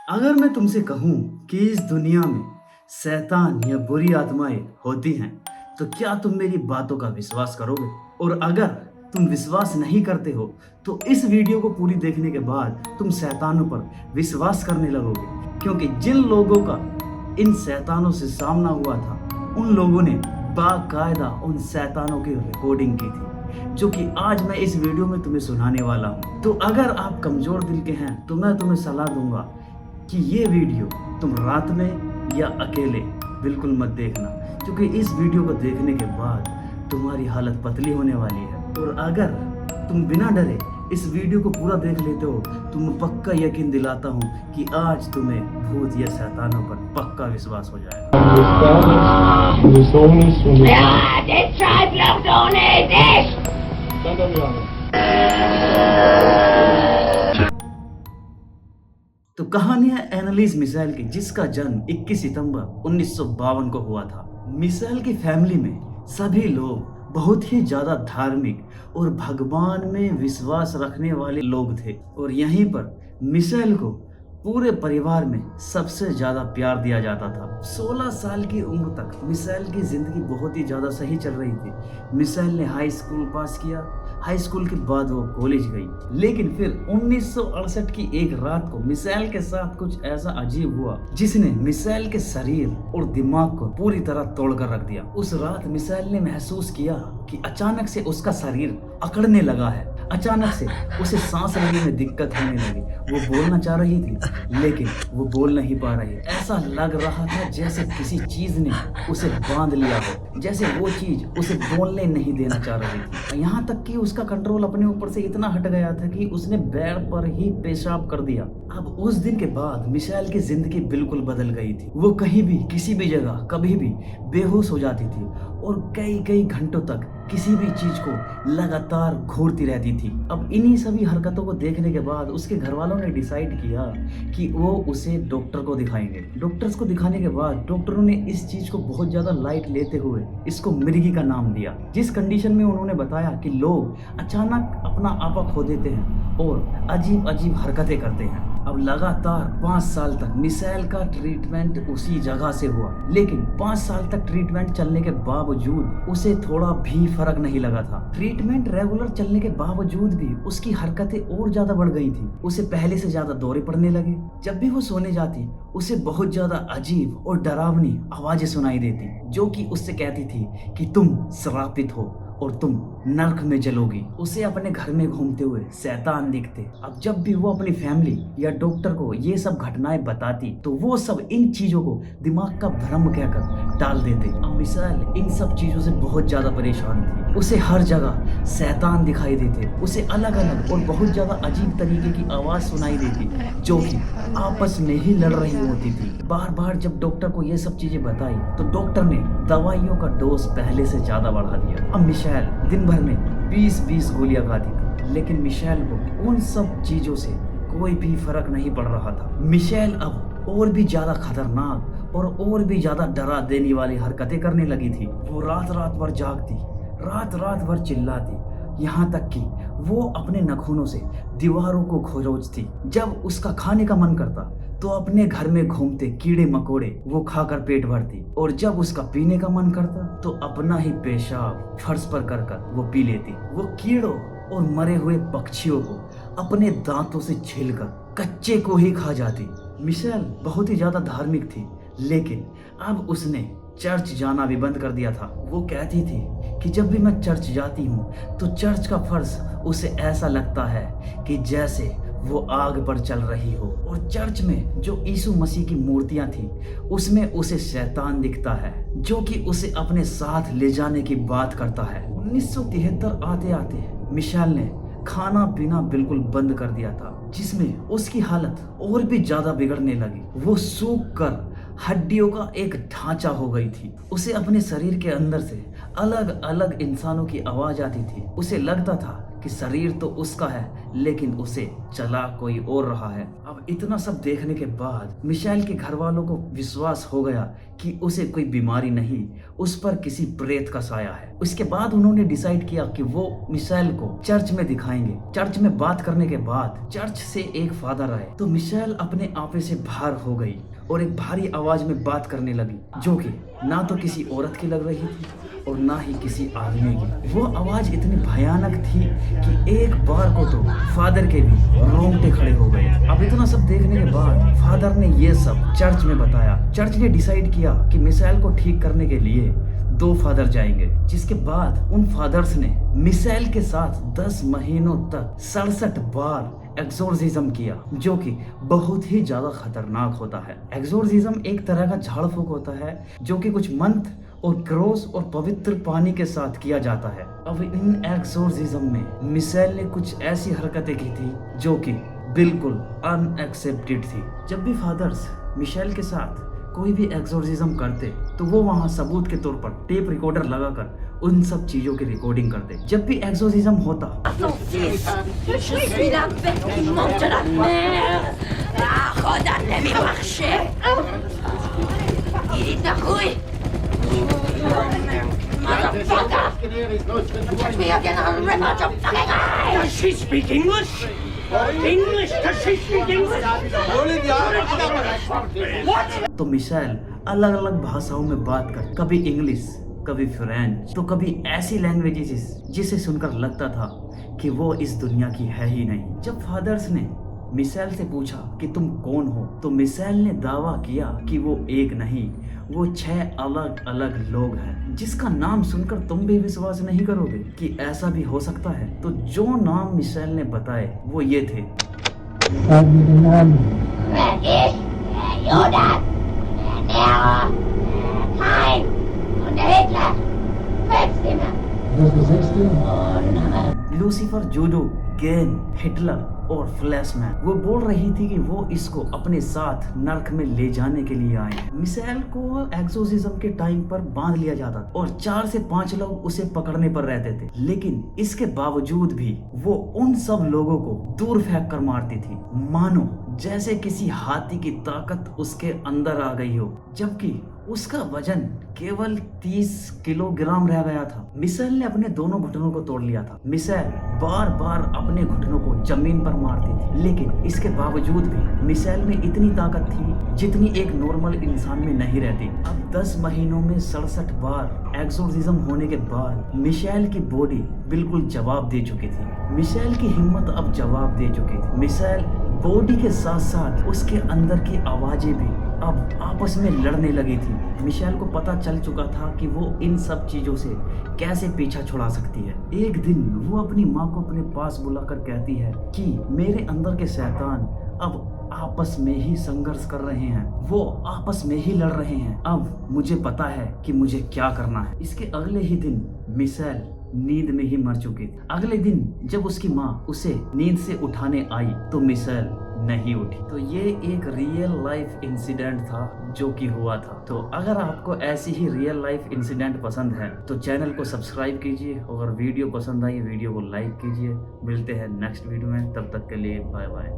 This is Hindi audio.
अगर मैं तुमसे कहूँ कि इस दुनिया में शैतान या बुरी आत्माएं होती हैं, तो क्या तुम मेरी बातों का विश्वास करोगे? और अगर तुम विश्वास नहीं करते हो, तो इस वीडियो को पूरी देखने के बाद तुम शैतानों पर विश्वास करने लगोगे। क्योंकि जिन लोगों का इन शैतानों से सामना हुआ था, उन लोगों ने बाकायदा उन शैतानों की रिकॉर्डिंग की थी, जो कि आज मैं इस वीडियो में तुम्हें सुनाने वाला हूँ। तो अगर आप कमजोर दिल के हैं, तो मैं तुम्हें सलाह दूंगा कि ये वीडियो तुम रात में या अकेले बिल्कुल मत देखना, क्योंकि इस वीडियो को देखने के बाद तुम्हारी हालत पतली होने वाली है। और अगर तुम बिना डरे इस वीडियो को पूरा देख लेते हो, तो मैं पक्का यकीन दिलाता हूँ कि आज तुम्हें भूत या शैतानों पर पक्का विश्वास हो जाएगा। Dit schrijft nog doch nicht, ich! तो कहानी है एनालिस मिसाइल की, जिसका जन्म 21 सितंबर 1952 को हुआ था। मिसाइल की फैमिली में सभी लोग बहुत ही ज्यादा धार्मिक और भगवान में विश्वास रखने वाले लोग थे, और यहीं पर मिसाइल को पूरे परिवार में सबसे ज्यादा प्यार दिया जाता था। 16 साल की उम्र तक मिसाइल की जिंदगी बहुत ही ज्यादा सही चल रही थी। मिसाइल ने हाई स्कूल पास किया, हाई स्कूल के बाद वो कॉलेज गई। लेकिन फिर 1968 की एक रात को मिसाइल के साथ कुछ ऐसा अजीब हुआ, जिसने मिसाइल के शरीर और दिमाग को पूरी तरह तोड़कर रख दिया। उस रात मिसाइल ने महसूस किया कि अचानक से उसका शरीर अकड़ने लगा है। अचानक से उसे सांस लेने में दिक्कत होने लगी। वो बोलना चाह रही थी, लेकिन वो बोल नहीं पा रही। ऐसा लग रहा था जैसे किसी चीज ने उसे बांध लिया हो, जैसे वो चीज उसे बोलने नहीं देना चाह रही थी। यहाँ तक कि उसका कंट्रोल अपने ऊपर से इतना हट गया था कि उसने बेड पर ही पेशाब कर दिया। अब उस दिन के बाद मिसाइल की जिंदगी बिल्कुल बदल गई थी। वो कहीं भी, किसी भी जगह, कभी भी बेहोश हो जाती थी और कई कई घंटों तक किसी भी चीज को लगातार घूरती रहती थी। अब इन्हीं सभी हरकतों को देखने के बाद उसके घर वालों ने डिसाइड किया कि वो उसे डॉक्टर को दिखाएंगे। डॉक्टर्स को दिखाने के बाद डॉक्टरों ने इस चीज को बहुत ज्यादा लाइट लेते हुए इसको मिर्गी का नाम दिया, जिस कंडीशन में उन्होंने बताया कि लोग अचानक अपना आपा खो देते हैं और अजीब अजीब हरकतें करते हैं। अब लगातार 5 साल तक मिसाइल का ट्रीटमेंट उसी जगह से हुआ, लेकिन 5 साल तक ट्रीटमेंट चलने के बावजूद उसे थोड़ा भी फर्क नहीं लगा था। ट्रीटमेंट रेगुलर चलने के बावजूद भी उसकी हरकतें और ज्यादा बढ़ गई थी। उसे पहले से ज्यादा दौरे पड़ने लगे। जब भी वो सोने जाती, उसे बहुत ज्यादा अजीब और डरावनी आवाजें सुनाई देती, जो कि उससे कहती थी कि तुम श्रापित हो और तुम नर्क में जलोगी। उसे अपने घर में घूमते हुए शैतान दिखते। अब जब भी वो अपनी फैमिली या डॉक्टर को ये सब घटनाएं बताती, तो वो सब इन चीजों को दिमाग का भ्रम कहकर टाल देते। अब मिसाइल इन सब चीजों से बहुत ज्यादा परेशान थी। उसे हर जगह शैतान दिखाई देते। उसे अलग अलग और बहुत ज्यादा अजीब तरीके की आवाज सुनाई देती, जो कि आपस में ही लड़ रही होती थी। बार बार जब डॉक्टर को ये सब चीजें बताई, तो डॉक्टर ने दवाइयों का डोज पहले से ज्यादा बढ़ा दिया। अब मिसाइल दिन भर में 20-20 गोलियां खाती थी, लेकिन मिसाइल को उन सब चीजों से कोई भी फर्क नहीं पड़ रहा था। मिसाइल अब और भी ज्यादा खतरनाक और भी ज्यादा डरा देने वाली हरकतें करने लगी थी। वो रात रात भर जागती, रात रात भर चिल्लाती, यहाँ तक कि वो अपने नाखूनों से दीवारों को खरोचती। जब उसका खाने का मन करता, तो अपने घर में घूमते कीड़े मकोड़े वो खाकर पेट भरती, और जब उसका पीने का मन करता, तो अपना ही पेशाब फर्श पर कर कर वो पी लेती। वो कीड़ों और मरे हुए पक्षियों को अपने दांतों से छीलकर कच्चे को ही खा जाती। मिसाइल बहुत ही ज्यादा धार्मिक थी, लेकिन अब उसने चर्च जाना भी बंद कर दिया था। वो कहती थी कि जब भी मैं चर्च जाती हूँ, तो चर्च का फर्श उसे ऐसा लगता है कि जैसे वो आग पर चल रही हो, और चर्च में जो यीशु मसीह की मूर्तियां थी, उसमें उसे शैतान दिखता है, जो कि उसे अपने साथ ले जाने की बात करता है। 1973 आते आते मिसाइल ने खाना पीना बिल्कुल बंद कर दिया था, जिसमें उसकी हालत और भी ज्यादा बिगड़ने लगी। वो सूख कर हड्डियों का एक ढांचा हो गई थी। उसे अपने शरीर के अंदर से अलग अलग इंसानों की आवाज आती थी। उसे लगता था कि शरीर तो उसका है, लेकिन उसे चला कोई और रहा है। अब इतना सब देखने के बाद मिशेल के घर वालों को विश्वास हो गया कि उसे कोई बीमारी नहीं, उस पर किसी प्रेत का साया है। उसके बाद उन्होंने डिसाइड किया कि वो मिशेल को चर्च में दिखाएंगे। चर्च में बात करने के बाद चर्च से एक फादर आए तो मिशेल अपने आपे से बाहर हो गई और एक भारी आवाज में बात करने लगी, जो कि ना तो किसी औरत की लग रही थी और ना ही किसी आदमी की। वो आवाज इतनी भयानक थी कि एक बार को तो फादर के भी रोंगटे खड़े हो गए। अब इतना सब देखने के बाद फादर ने ये सब चर्च में बताया। चर्च ने डिसाइड किया कि मिशेल को ठीक करने के लिए 2 फादर जाएंगे, जिसके बाद उन फादर्स ने मिशेल के साथ 10 महीनों तक 67 बार एक्सोर्सिज्म किया, जो कि बहुत ही ज्यादा खतरनाक होता है। एक्सोर्सिज्म एक तरह का झाड़ फूक होता है जो कि कुछ मंत्र और क्रॉस और पवित्र पानी के साथ किया जाता है। अब इन एक्सोर्सिज्म में मिशेल ने कुछ ऐसी हरकतें की थी जो कि बिल्कुल अनएक्सेप्टेड थी। जब भी फादर्स मिशेल के साथ कोई भी एक्सोर्सिज्म करते तो वो वहाँ सबूत के तौर पर टेप रिकॉर्डर लगाकर उन सब चीजों की रिकॉर्डिंग करते। जब भी एक्सोर्सिज्म होता Je suis la bête qui monte de la mer. Ah, regarde les marcher. Il est accroué. Motherfucker. Catch me again, I'll rip out your fucking eyes. Does she speak English? English? Does she speak English? What? तो मिशेल अलग अलग भाषाओं में बात कर, कभी इंग्लिश, कभी फ्रेंच, तो कभी ऐसी लैंग्वेजेस जिसे सुनकर लगता था कि वो इस दुनिया की है ही नहीं। जब फादर्स ने मिशेल से पूछा कि तुम कौन हो, तो मिशेल ने दावा किया कि वो एक नहीं, वो 6 अलग अलग लोग हैं, जिसका नाम सुनकर तुम भी विश्वास नहीं करोगे कि ऐसा भी हो सकता है। तो जो नाम मिशेल ने बताए वो ये थे: Redis, Jonas, Nero, Hein und Hitler. Wechseln. Lucifer, judo, gain, Hitler और फ्लैशमैन। वो बोल रही थी कि वो इसको अपने साथ नर्क में ले जाने के लिए आए हैं। मिशेल को एक्सोर्सिज्म के टाइम पर बांध लिया जाता था और 4 से 5 लोग उसे पकड़ने पर रहते थे, लेकिन इसके बावजूद भी वो उन सब लोगों को दूर फेंक कर मारती थी, मानो जैसे किसी हाथी की ताकत उसके अंदर आ गई हो, जबकि उसका वजन केवल 30 किलोग्राम रह गया था। मिशेल ने अपने दोनों घुटनों को तोड़ लिया था। मिशेल बार बार अपने घुटनों को जमीन पर मारती थी, लेकिन इसके बावजूद भी मिशेल में इतनी ताकत थी जितनी एक नॉर्मल इंसान में नहीं रहती। अब 10 महीनों में 67 बार एक्सोर्सिज्म होने के बाद मिशेल की बॉडी बिल्कुल जवाब दे चुकी थी। मिशेल की हिम्मत अब जवाब दे चुकी थी। मिशेल बॉडी के साथ साथ उसके अंदर की आवाजें भी अब आपस में लड़ने लगी थी। मिशेल को पता चल चुका था कि वो इन सब चीजों से कैसे पीछा छुड़ा सकती है। एक दिन वो अपनी माँ को अपने पास बुलाकर कहती है कि मेरे अंदर के शैतान अब आपस में ही संघर्ष कर रहे हैं, वो आपस में ही लड़ रहे हैं। अब मुझे पता है कि मुझे क्या करना है। इसके अगले ही दिन मिशेल नींद में ही मर चुकी थी। अगले दिन जब उसकी माँ उसे नींद से उठाने आई तो मिशेल नहीं उठी। तो ये एक रियल लाइफ इंसिडेंट था जो कि हुआ था। तो अगर आपको ऐसी ही रियल लाइफ इंसिडेंट पसंद है तो चैनल को सब्सक्राइब कीजिए, और वीडियो पसंद आई वीडियो को लाइक कीजिए। मिलते हैं नेक्स्ट वीडियो में, तब तक के लिए बाय बाय।